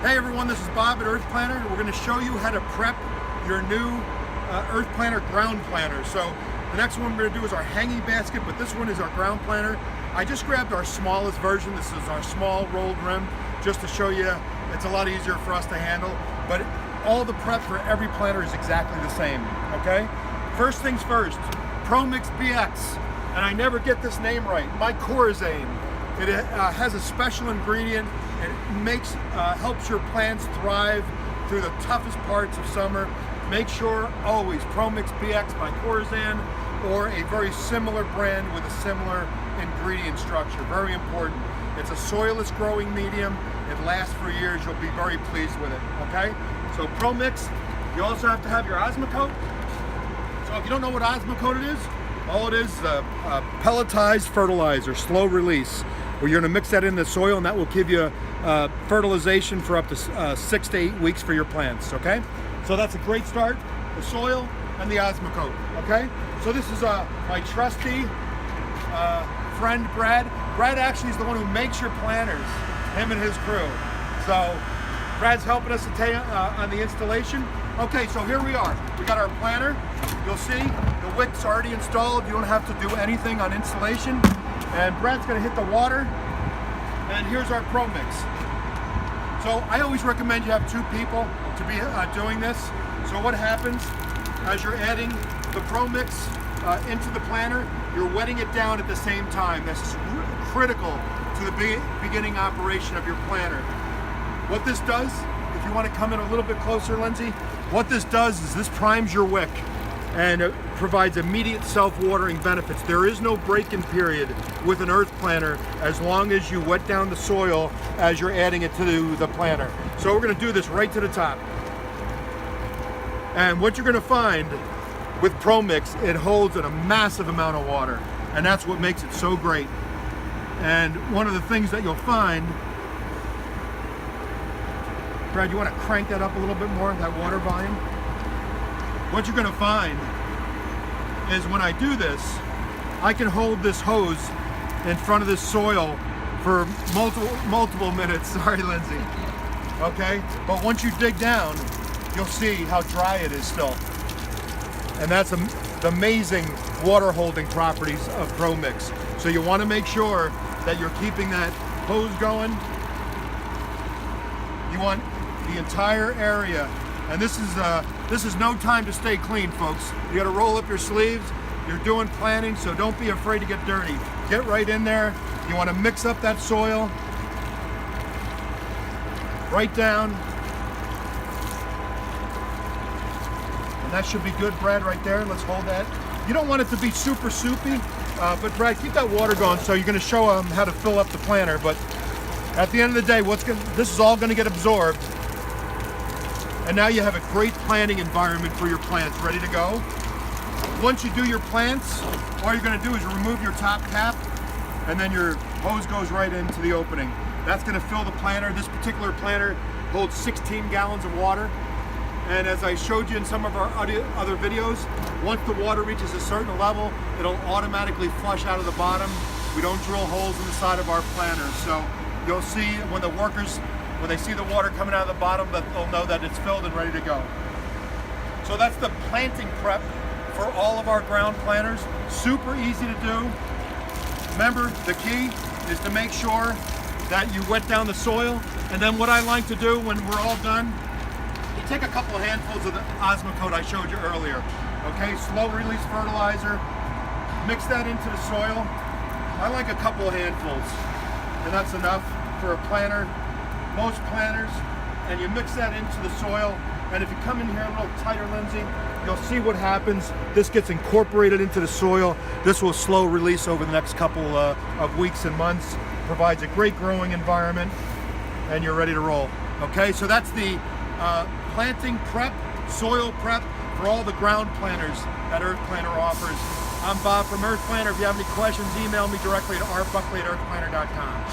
Hey everyone, this is Bob at EarthPlanter. We're going to show you how to prep your new EarthPlanter ground planter. So the next one we're going to do is our hanging basket, but this one is our ground planter. I just grabbed our smallest version. This is our small rolled rim, just to show you it's a lot easier for us to handle. But all the prep for every planter is exactly the same, okay? First things first, ProMix BX, and I never get this name right, MYCORRHIZAE. It has a special ingredient. It helps your plants thrive through the toughest parts of summer. Make sure always ProMix BX MYCORRHIZAE or a very similar brand with a similar ingredient structure. Very important. It's a soilless growing medium. It lasts for years. You'll be very pleased with it. Okay? So ProMix. You also have to have your Osmocote. So if you don't know what Osmocote is, all it is a pelletized fertilizer, slow release, where you're going to mix that in the soil, and that will give you fertilization for up to 6 to 8 weeks for your plants. Okay, so that's a great start. The soil and the Osmocote. Okay, so this is my trusty friend Brad. Brad actually is the one who makes your planters. Him and his crew. So Brad's helping us on the installation. Okay, so here we are. We got our planter. You'll see the wick's already installed. You don't have to do anything on installation. And Brad's gonna hit the water. And here's our ProMix. So I always recommend you have 2 people to be doing this. So what happens as you're adding the ProMix into the planter, you're wetting it down at the same time. This is critical to the beginning operation of your planter. What this does, if you want to come in a little bit closer, Lindsay, what this does is this primes your wick and it provides immediate self-watering benefits. There is no break-in period with an EarthPlanter as long as you wet down the soil as you're adding it to the planter. So we're going to do this right to the top. And what you're going to find with ProMix, it holds a massive amount of water, and that's what makes it so great. And one of the things that you'll find, Brad, you want to crank that up a little bit more, that water volume? What you're going to find is when I do this, I can hold this hose in front of this soil for multiple minutes. Sorry, Lindsay. Okay, but once you dig down, you'll see how dry it is still. And that's the amazing water holding properties of ProMix. So you want to make sure that you're keeping that hose going. You want the entire area. And this is no time to stay clean, folks. You got to roll up your sleeves. You're doing planting, so don't be afraid to get dirty. Get right in there. You want to mix up that soil. Right down. And that should be good, Brad, right there. Let's hold that. You don't want it to be super soupy, but Brad, keep that water going. So you're going to show them how to fill up the planter. But at the end of the day, this is all going to get absorbed. And now you have a great planting environment for your plants ready to go. Once you do your plants, all you're going to do is remove your top cap, and then your hose goes right into the opening. That's going to fill the planter. This particular planter holds 16 gallons of water. And as I showed you in some of our other videos, once the water reaches a certain level, it'll automatically flush out of the bottom. We don't drill holes in the side of our planters. So you'll see when the workers, when they see the water coming out of the bottom, that they'll know that it's filled and ready to go. So that's the planting prep for all of our ground planters. Super easy to do. Remember, the key is to make sure that you wet down the soil. And then what I like to do when we're all done, you take a couple of handfuls of the Osmocote I showed you earlier. Okay, slow release fertilizer. Mix that into the soil. I like a couple of handfuls, and that's enough for a planter. Most planters, and you mix that into the soil. And if you come in here a little tighter, Lindsay, you'll see what happens. This gets incorporated into the soil. This will slow release over the next couple of weeks and months. Provides a great growing environment, and you're ready to roll. Okay, so that's the planting prep, soil prep for all the ground planters that EarthPlanter offers. I'm Bob from EarthPlanter. If you have any questions, email me directly to rbuckley@earthplanter.com.